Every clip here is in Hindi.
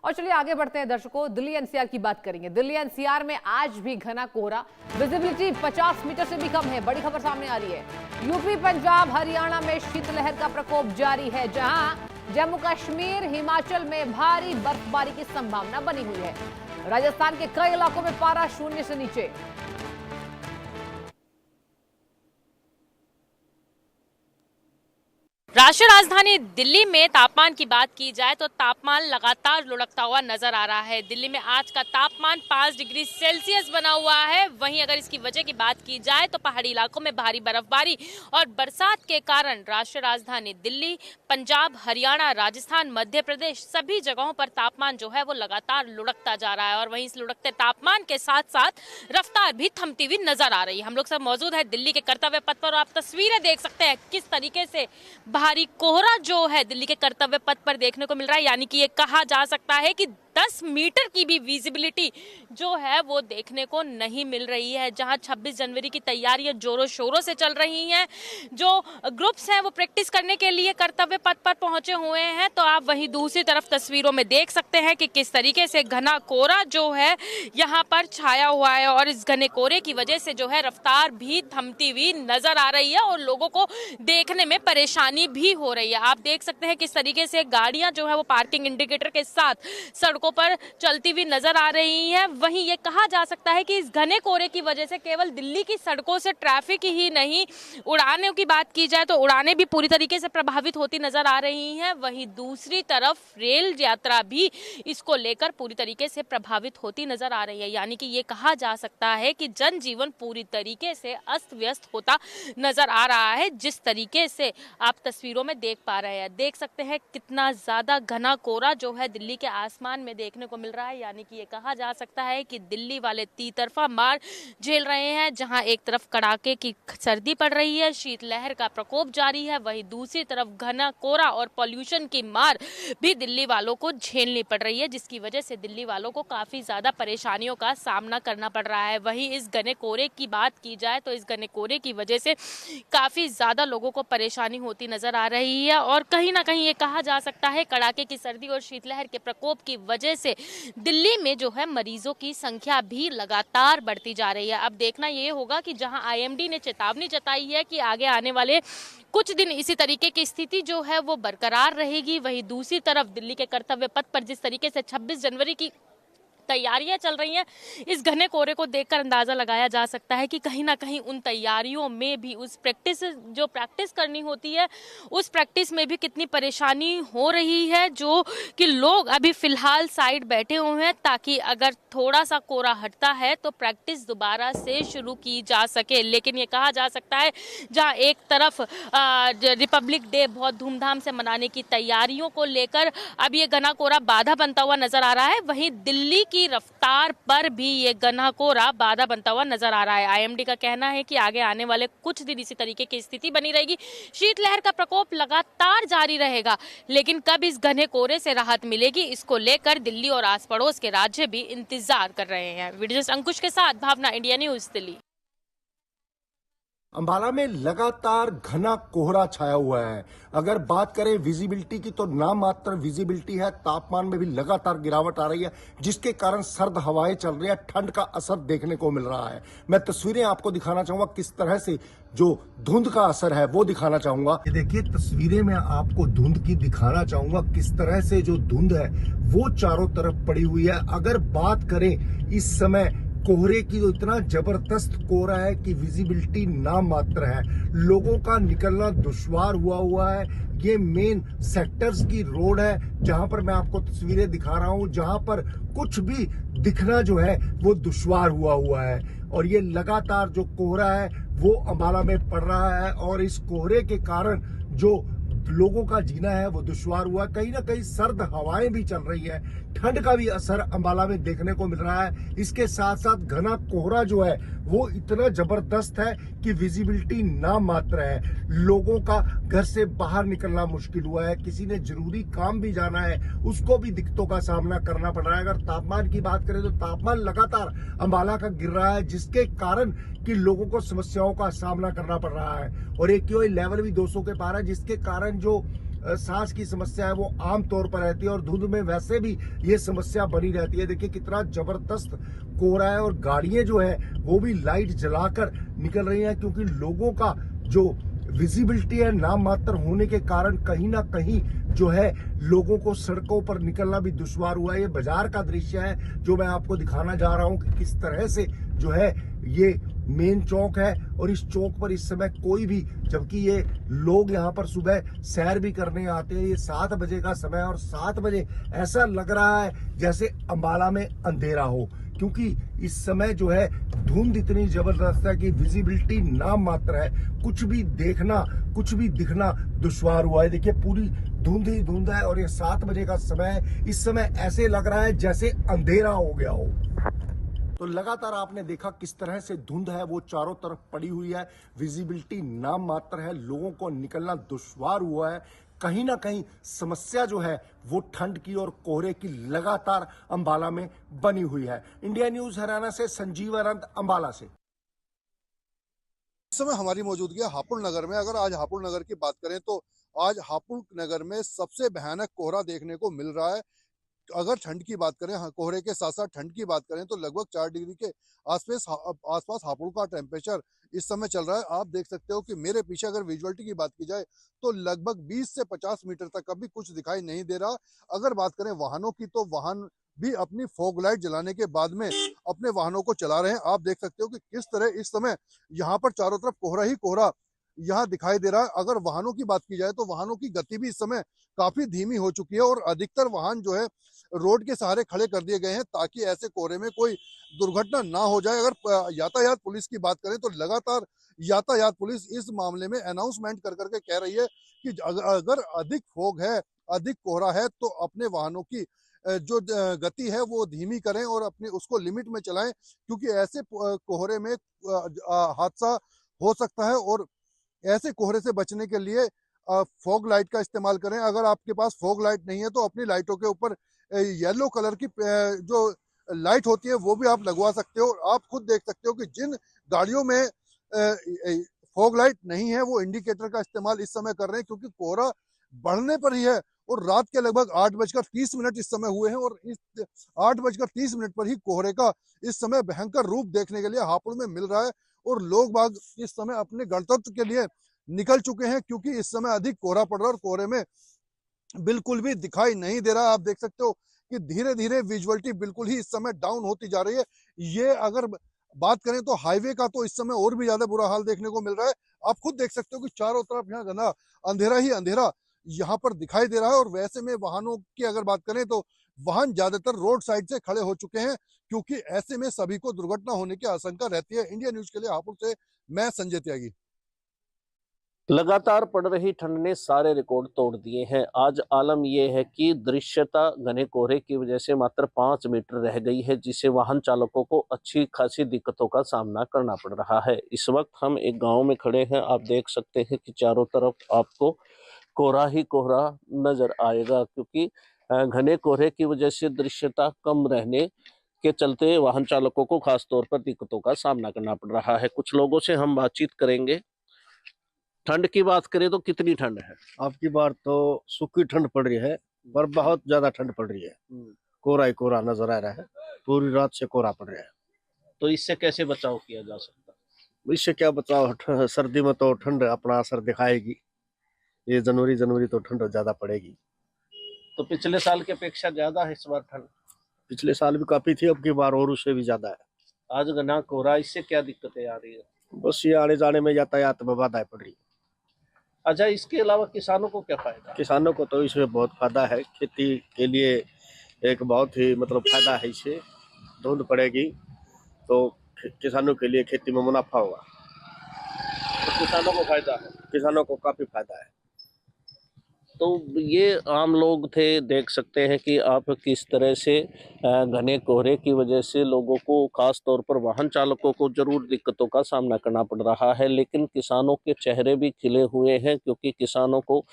और चलिए आगे बढ़ते हैं दर्शकों, दिल्ली एनसीआर की बात करेंगे। दिल्ली एनसीआर में आज भी घना कोहरा, विजिबिलिटी 50 मीटर से भी कम है। बड़ी खबर सामने आ रही है। यूपी, पंजाब, हरियाणा में शीतलहर का प्रकोप जारी है, जहां जम्मू कश्मीर, हिमाचल में भारी बर्फबारी की संभावना बनी हुई है। राजस्थान के कई इलाकों में पारा शून्य से नीचे। राष्ट्रीय राजधानी दिल्ली में तापमान की बात की जाए तो तापमान लगातार लुढ़कता हुआ नजर आ रहा है। दिल्ली में आज का तापमान 5 डिग्री सेल्सियस बना हुआ है। वहीं अगर इसकी वजह की बात की जाए तो पहाड़ी इलाकों में भारी बर्फबारी और बरसात के कारण राष्ट्रीय राजधानी दिल्ली, पंजाब, हरियाणा, राजस्थान, मध्य प्रदेश सभी जगहों पर तापमान जो है वो लगातार लुढ़कता जा रहा है। और वहीं इस लुढ़कते तापमान के साथ साथ रफ्तार भी थमती हुई नजर आ रही है। हम लोग सब मौजूद है दिल्ली के कर्तव्य पथ पर और आप तस्वीरें देख सकते हैं किस तरीके से भारी कोहरा जो है दिल्ली के कर्तव्य पथ पर देखने को मिल रहा है। यानी कि ये कहा जा सकता है कि 10 मीटर की भी विजिबिलिटी जो है वो देखने को नहीं मिल रही है। जहां 26 जनवरी की तैयारियां जोरों शोरों से चल रही हैं, जो ग्रुप्स हैं वो प्रैक्टिस करने के लिए कर्तव्य पथ पर पहुंचे हुए हैं, तो आप वहीं दूसरी तरफ तस्वीरों में देख सकते हैं कि किस तरीके से घना कोहरा जो है यहाँ पर छाया हुआ है। और इस घने कोहरे की वजह से जो है रफ्तार भी थमती हुई नजर आ रही है और लोगों को देखने में परेशानी भी हो रही है। आप देख सकते हैं किस तरीके से गाड़ियां जो है वो पार्किंग इंडिकेटर के साथ सड़कों पर चलती हुई नजर आ रही हैं। वहीं ये कहा जा सकता है कि इस घने कोहरे की वजह से केवल दिल्ली की सड़कों से ट्रैफिक ही नहीं, उड़ानों की बात की जाए तो उड़ानें भी पूरी तरीके से प्रभावित होती नजर आ रही हैं। वहीं दूसरी तरफ रेल यात्रा भी इसको लेकर पूरी तरीके से प्रभावित होती नजर आ रही है। यानी कि ये कहा जा सकता है कि जनजीवन पूरी तरीके से अस्त व्यस्त होता नजर आ रहा है। जिस तरीके से आप तस्वीरों में देख पा रहे हैं, देख सकते हैं कितना ज्यादा घना कोहरा जो है दिल्ली के आसमान में देखने को मिल रहा है। यानी कि ये कहा जा सकता है कि दिल्ली वाले तीतरफा मार झेल रहे हैं। जहां एक तरफ कड़ाके की सर्दी पड़ रही है, शीतलहर का प्रकोप जारी है, वहीं दूसरी तरफ घना कोहरा और पॉल्यूशन की मार भी दिल्ली वालों को झेलनी पड़ रही है, जिसकी वजह से दिल्ली वालों को काफी ज्यादा परेशानियों का सामना करना पड़ रहा है। वहीं इस घने कोहरे की बात की जाए तो इस घने कोहरे की वजह से काफी ज्यादा लोगों को परेशानी होती नजर आ रही है। और कहीं ना कहीं ये कहा जा सकता है कड़ाके की सर्दी और शीतलहर के प्रकोप की वजह से दिल्ली में जो है मरीजों की संख्या भी लगातार बढ़ती जा रही है। अब देखना ये होगा कि जहां आईएमडी ने चेतावनी जताई है कि आगे आने वाले कुछ दिन इसी तरीके की स्थिति जो है वो बरकरार रहेगी, वहीं दूसरी तरफ दिल्ली के कर्तव्य पथ पर जिस तरीके से 26 जनवरी की तैयारियां चल रही हैं, इस घने कोहरे को देखकर अंदाजा लगाया जा सकता है कि कहीं ना कहीं उन तैयारियों में भी उस प्रैक्टिस करनी होती है, उस प्रैक्टिस में भी कितनी परेशानी हो रही है, जो कि लोग अभी फिलहाल साइड बैठे हुए हैं ताकि अगर थोड़ा सा कोहरा हटता है तो प्रैक्टिस दोबारा से शुरू की जा सके। लेकिन ये कहा जा सकता है जहां एक तरफ रिपब्लिक डे बहुत धूमधाम से मनाने की तैयारियों को लेकर अब ये घना कोहरा बाधा बनता हुआ नजर आ रहा है, वहीं दिल्ली की रफ्तार पर भी ये घना कोहरा बाधा बनता हुआ नजर आ रहा है। आईएमडी का कहना है कि आगे आने वाले कुछ दिन इसी तरीके की स्थिति बनी रहेगी, शीतलहर का प्रकोप लगातार जारी रहेगा। लेकिन कब इस घने कोहरे से राहत मिलेगी, इसको लेकर दिल्ली और आस पड़ोस के राज्य भी इंतजार कर रहे हैं। वीडियो अंकुश के साथ भावना, इंडिया न्यूज, दिल्ली। अंबाला में लगातार घना कोहरा छाया हुआ है। अगर बात करें विजिबिलिटी की तो नाम मात्र विजिबिलिटी है। तापमान में भी लगातार गिरावट आ रही है, जिसके कारण सर्द हवाएं चल रही है, ठंड का असर देखने को मिल रहा है। मैं तस्वीरें आपको दिखाना चाहूंगा, किस तरह से जो धुंध का असर है वो दिखाना चाहूंगा। ये देखिए तस्वीरें में आपको धुंध की दिखाना चाहूंगा, किस तरह से जो धुंध है वो चारों तरफ पड़ी हुई है। अगर बात करें इस समय कोहरे की, तो इतना जबरदस्त कोहरा है कि विजिबिलिटी नाम मात्र है, लोगों का निकलना दुश्वार हुआ है। ये मेन सेक्टर्स की रोड है जहां पर मैं आपको तस्वीरें दिखा रहा हूं, जहां पर कुछ भी दिखना जो है वो दुश्वार हुआ है। और ये लगातार जो कोहरा है वो अंबाला में पड़ रहा है और इस कोहरे के कारण जो लोगों का जीना है वो दुश्वार हुआ। कहीं ना कहीं सर्द हवाएं भी चल रही है, ठंड का भी असर अंबाला में देखने को मिल रहा है। इसके साथ साथ घना कोहरा जो है वो इतना जबरदस्त है कि विजिबिलिटी नाम मात्र है। लोगों का घर से बाहर निकलना मुश्किल हुआ है, किसी ने जरूरी काम भी जाना है उसको भी दिक्कतों का सामना करना पड़ रहा है। अगर तापमान की बात करें तो तापमान लगातार अंबाला का गिर रहा है, जिसके कारण कि लोगों को समस्याओं का सामना करना पड़ रहा है। और AQI लेवल भी 200 के पार है, जिसके कारण जो सांस की समस्या है वो आम तौर पर रहती है, और धुंध में वैसे भी ये समस्या बनी रहती है। देखिए कितना जबरदस्त कोहरा है, और गाड़ियां जो है वो भी लाइट जलाकर निकल रही हैं, क्योंकि लोगों का जो विजिबिलिटी है नाम मात्र होने के कारण कहीं ना कहीं जो है लोगों को सड़कों पर निकलना भी दुश्वार हुआ है। ये बाजार का दृश्य है जो मैं आपको दिखाना जा रहा हूं कि किस तरह से जो है ये मेन चौक है, और इस चौक पर इस समय कोई भी, जबकि ये लोग यहाँ पर सुबह सैर भी करने आते हैं। ये 7 बजे का समय है, और 7 बजे ऐसा लग रहा है जैसे अंबाला में अंधेरा हो, क्योंकि इस समय जो है धुंध इतनी जबरदस्त है कि विजिबिलिटी नाम मात्र है, कुछ भी देखना, कुछ भी दिखना दुश्वार हुआ है। देखिए पूरी धुंध ही धुंध है, और ये 7 बजे का समय है। इस समय ऐसे लग रहा है जैसे अंधेरा हो गया हो। तो लगातार आपने देखा किस तरह से धुंध है वो चारों तरफ पड़ी हुई है, विजिबिलिटी नाम मात्र है, लोगों को निकलना दुश्वार हुआ है। कहीं ना कहीं समस्या जो है वो ठंड की और कोहरे की लगातार अंबाला में बनी हुई है। इंडिया न्यूज हरियाणा से संजीव अनंत, अंबाला से। इस समय हमारी मौजूदगी है हापुड़ नगर में। अगर आज हापुड़ नगर की बात करें तो आज हापुड़ नगर में सबसे भयानक कोहरा देखने को मिल रहा है। अगर ठंड की बात करें, कोहरे के साथ साथ ठंड की बात करें तो लगभग 4 डिग्री के आसपास हापुड़ का टेम्परेचर इस समय चल रहा है। आप देख सकते हो कि मेरे पीछे अगर विजुअलिटी की बात की जाए तो लगभग 20 से 50 मीटर तक अभी कुछ दिखाई नहीं दे रहा। अगर बात करें वाहनों की तो वाहन भी अपनी फॉग लाइट जलाने के बाद में अपने वाहनों को चला रहे हैं। आप देख सकते हो कि किस तरह इस समय यहाँ पर चारों तरफ कोहरा ही कोहरा यहाँ दिखाई दे रहा है। अगर वाहनों की बात की जाए तो वाहनों की गति भी इस समय काफी धीमी हो चुकी है, और अधिकतर वाहन जो है रोड के सहारे खड़े कर दिए गए हैं ताकि ऐसे कोहरे में कोई दुर्घटना ना हो जाए। अगर यातायात पुलिस की बात करें तो लगातार यातायात पुलिस इस मामले में अनाउंसमेंट कर करके कह रही है कि अगर अधिक फॉग है, अधिक कोहरा है तो अपने वाहनों की जो गति है वो धीमी करें और अपने उसको लिमिट में चलाएं, क्योंकि ऐसे कोहरे में हादसा हो सकता है। और ऐसे कोहरे से बचने के लिए फॉग लाइट का इस्तेमाल करें। अगर आपके पास फॉग लाइट नहीं है तो अपनी लाइटों के ऊपर येलो कलर की जो लाइट होती है वो भी आप लगवा सकते हो। आप खुद देख सकते हो कि जिन गाड़ियों में फॉग लाइट नहीं है वो इंडिकेटर का इस्तेमाल इस समय कर रहे हैं, क्योंकि कोहरा बढ़ने पर ही है। और रात के लगभग 8:30 इस समय हुए हैं, और इस 8:30 पर ही कोहरे का इस समय भयंकर रूप देखने के लिए हापुड़ में मिल रहा है। और लोग बाग इस समय अपने गणतंत्र के लिए निकल चुके हैं, क्योंकि इस समय अधिक कोहरा पड़ रहा है और कोहरे में बिल्कुल भी दिखाई नहीं दे रहा। आप देख सकते हो कि धीरे धीरे विजुअलिटी बिल्कुल ही इस समय डाउन होती जा रही है। ये अगर बात करें तो हाईवे का तो इस समय और भी ज्यादा बुरा हाल देखने को मिल रहा है। आप खुद देख सकते हो कि चारों तरफ यहाँ घना अंधेरा ही अंधेरा यहाँ पर दिखाई दे रहा है। और वैसे में वाहनों की अगर बात करें तो वाहन ज्यादातर रोड साइड से खड़े हो चुके हैं, क्योंकि ऐसे में सभी को दुर्घटना होने की आशंका रहती है। इंडिया न्यूज के लिए हापुड़ से मैं संजय त्यागी। लगातार पड़ रही ठंड ने सारे रिकॉर्ड तोड़ दिए हैं। आज आलम यह है कि दृश्यता घने कोहरे की वजह से मात्र 5 मीटर रह गई है, जिससे वाहन चालकों को अच्छी खासी दिक्कतों का सामना करना पड़ रहा है। इस वक्त हम एक गांव में खड़े हैं। आप देख सकते हैं कि चारों तरफ आपको कोहरा ही कोहरा नजर आएगा, क्योंकि घने कोहरे की वजह से दृश्यता कम रहने के चलते वाहन चालकों को खास तौर पर दिक्कतों का सामना करना पड़ रहा है। कुछ लोगों से हम बातचीत करेंगे। ठंड की बात करें तो कितनी ठंड है? आपकी बार तो सूखी ठंड पड़ रही है, पर बहुत ज्यादा ठंड पड़ रही है। कोहरा ही कोहरा नजर आ रहा है, पूरी रात से कोहरा पड़ रहा है। तो इससे कैसे बचाव किया जा सकता है? इससे क्या बचाव, सर्दी में तो ठंड अपना असर दिखाएगी। ये जनवरी तो ठंड ज्यादा पड़ेगी। तो पिछले साल की अपेक्षा ज्यादा है इस बार ठंड? पिछले साल भी काफी थी, अब की बार और उससे भी ज्यादा है। आज घना कोहरा, इससे क्या दिक्कतें आ रही है? बस ये आने जाने में यातायात में बाधाएं पड़ रही है। अच्छा, इसके अलावा किसानों को क्या फायदा? किसानों को तो इसमें बहुत फायदा है। खेती के लिए एक बहुत ही फायदा है। इससे धुंध पड़ेगी तो किसानों के लिए खेती में मुनाफा होगा। तो किसानों को फायदा है? किसानों को काफी फायदा है। तो ये आम लोग थे, देख सकते हैं कि आप किस तरह से घने कोहरे की वजह से लोगों को, खास तौर पर वाहन चालकों को जरूर दिक्कतों का सामना करना पड़ रहा है, लेकिन किसानों के चेहरे भी खिले हुए हैं, क्योंकि किसानों को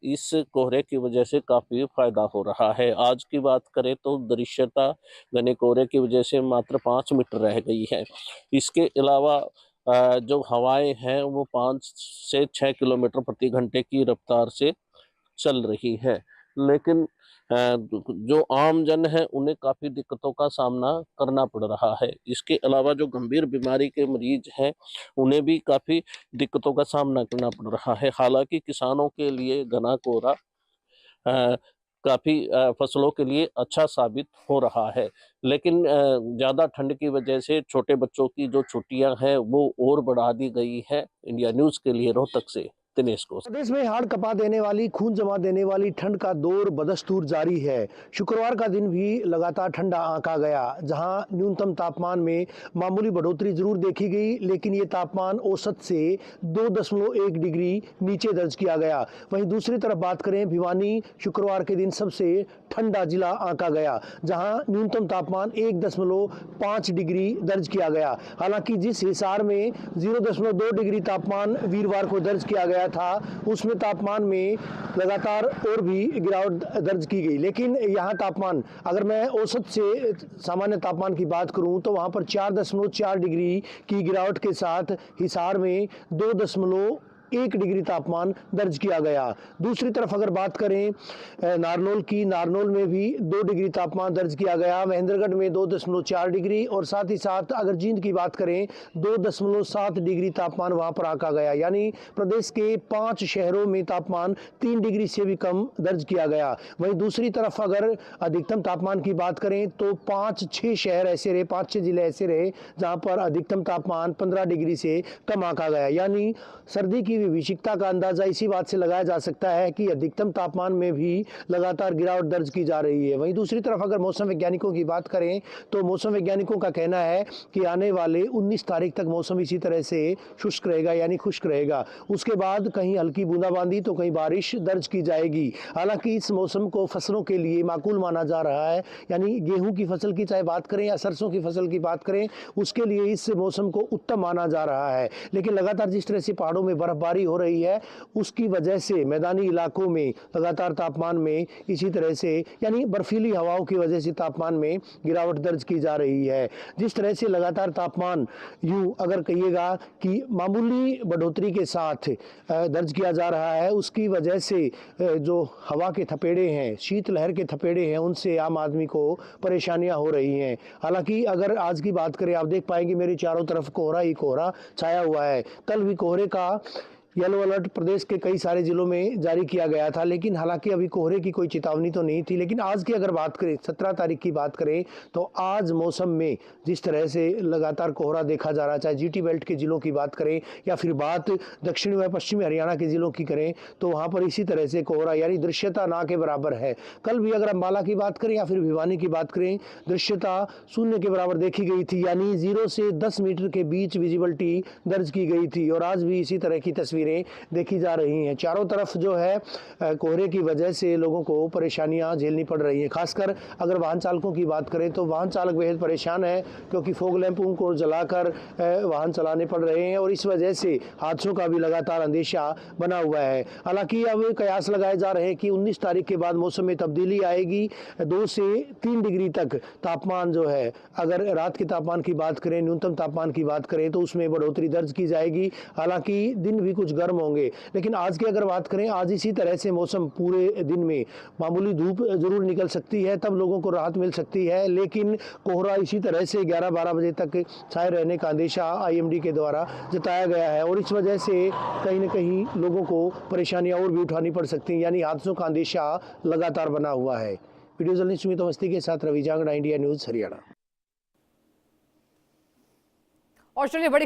इस कोहरे की वजह से काफ़ी फायदा हो रहा है। आज की बात करें तो दृश्यता घने कोहरे की वजह से मात्र 5 मीटर रह गई है। इसके अलावा जो हवाएं हैं वो 5 से 6 किलोमीटर प्रति घंटे की रफ्तार से चल रही है। लेकिन जो आम जन है उन्हें काफ़ी दिक्कतों का सामना करना पड़ रहा है। इसके अलावा जो गंभीर बीमारी के मरीज हैं उन्हें भी काफ़ी दिक्कतों का सामना करना पड़ रहा है। हालांकि किसानों के लिए घना कोहरा काफ़ी फसलों के लिए अच्छा साबित हो रहा है, लेकिन ज़्यादा ठंड की वजह से छोटे बच्चों की जो छुट्टियां हैं वो और बढ़ा दी गई है। इंडिया न्यूज़ के लिए रोहतक से दिनेश को। प्रदेश में हाड़ कपा देने वाली, खून जमा देने वाली ठंड का दौर बदस्तूर जारी है। शुक्रवार का दिन भी लगातार ठंडा आंका गया, जहां न्यूनतम तापमान में मामूली बढ़ोतरी जरूर देखी गई, लेकिन ये तापमान औसत से 2.1 डिग्री नीचे दर्ज किया गया। वहीं दूसरी तरफ बात करें, भिवानी शुक्रवार के दिन सबसे ठंडा जिला आंका गया, जहां न्यूनतम तापमान 1.5 डिग्री दर्ज किया गया। हालांकि जिस हिसार में 0.2 डिग्री तापमान वीरवार को दर्ज किया गया था, उसमें तापमान में लगातार और भी गिरावट दर्ज की गई। लेकिन यहाँ तापमान, अगर मैं औसत से सामान्य तापमान की बात करूं तो वहाँ पर 4.4 डिग्री की गिरावट के साथ हिसार में 2.1 डिग्री तापमान दर्ज किया गया। दूसरी तरफ अगर बात करें नारनौल की, नारनौल में भी 2 डिग्री तापमान दर्ज किया गया, महेंद्रगढ़ में 2.4 डिग्री, और साथ ही साथ अगर जींद की बात करें 2.7 डिग्री तापमान वहां पर आंका गया। यानी प्रदेश के 5 शहरों में तापमान 3 डिग्री से भी कम दर्ज किया गया। वहीं दूसरी तरफ अगर अधिकतम तापमान की बात करें तो 5-6 शहर ऐसे रहे, 5-6 जिले ऐसे रहे जहां पर अधिकतम तापमान 15 डिग्री से कम आंका गया। यानी सर्दी की विभीषिकता का अंदाजा इसी बात से लगाया जा सकता है कि अधिकतम तापमान में भी लगातार गिरावट दर्ज की जा रही है। वहीं दूसरी तरफ अगर मौसम वैज्ञानिकों की बात करें तो मौसम वैज्ञानिकों का कहना है कि आने वाले 19 तारीख तक मौसम इसी तरह से शुष्क रहेगा, यानी खुश्क रहेगा। उसके बाद कहीं हल्की बूंदाबांदी तो कहीं बारिश दर्ज की जाएगी। हालांकि इस मौसम को फसलों के लिए माकूल माना जा रहा है, यानी गेहूं की फसल की चाहे बात करें या सरसों की फसल की बात करें, उसके लिए इस मौसम को उत्तम माना जा रहा है। लेकिन लगातार जिस तरह से पहाड़ों में बर्फबारी हो रही है, उसकी वजह से मैदानी इलाकों में लगातार तापमान में इसी तरह से, यानी बर्फीली हवाओं की वजह से तापमान में गिरावट दर्ज की जा रही है। जिस तरह से लगातार तापमान यूं अगर कहिएगा कि मामूली बढ़ोतरी के साथ दर्ज किया जा रहा है, उसकी वजह से जो हवा के थपेड़े हैं, शीतलहर के थपेड़े हैं, उनसे आम आदमी को परेशानियां हो रही हैं। हालांकि अगर आज की बात करें, आप देख पाएंगे मेरी चारों तरफ कोहरा ही कोहरा छाया हुआ है। कल भी कोहरे का येलो अलर्ट प्रदेश के कई सारे जिलों में जारी किया गया था, लेकिन हालांकि अभी कोहरे की कोई चेतावनी तो नहीं थी। लेकिन आज की अगर बात करें, 17 तारीख की बात करें, तो आज मौसम में जिस तरह से लगातार कोहरा देखा जा रहा है, चाहे जीटी बेल्ट के जिलों की बात करें या फिर बात दक्षिणी व पश्चिमी हरियाणा के जिलों की करें, तो वहाँ पर इसी तरह से कोहरा, यानी दृश्यता ना के बराबर है। कल भी अगर अम्बाला की बात करें या फिर भिवानी की बात करें, दृश्यता 0 के बराबर देखी गई थी, यानी 0 से 10 मीटर के बीच विजिबिलिटी दर्ज की गई थी। और आज भी इसी तरह की तस्वीरें देखी जा रही हैं। चारों तरफ जो है कोहरे की वजह से लोगों को परेशानियां झेलनी पड़ रही हैं। खासकर अगर वाहन चालकों की बात करें तो वाहन चालक बेहद परेशान है, क्योंकि फोग लैंपों को जलाकर वाहन चलाने पड़ रहे हैं और इस वजह से हादसों का भी लगातार अंदेशा बना हुआ है। हालांकि अब कयास लगाए जा रहे हैं कि 19 तारीख के बाद मौसम में तब्दीली आएगी। 2 से 3 डिग्री तक तापमान जो है, अगर रात के तापमान की बात करें, न्यूनतम तापमान की बात करें, तो उसमें बढ़ोतरी दर्ज की जाएगी। हालांकि दिन भी कुछ गर्म होंगे, लेकिन आज की अगर बात करें, आज इसी तरह से मौसम पूरे दिन में मामूली धूप जरूर निकल सकती है, तब लोगों को राहत मिल सकती है। लेकिन कोहरा इसी तरह से 11-12 बजे तक छाए रहने का अंदेशा आईएमडी के द्वारा जताया गया है और इस वजह से कहीं न कहीं लोगों को परेशानियां और भी उठानी पड़ सकती हैं, यानी हादसों का अंदेशा लगातार बना हुआ है। वीडियो जर्नलिस्ट सुमित अवस्थी के साथ Ravi Jangra, India News Haryana. Australia बड़ी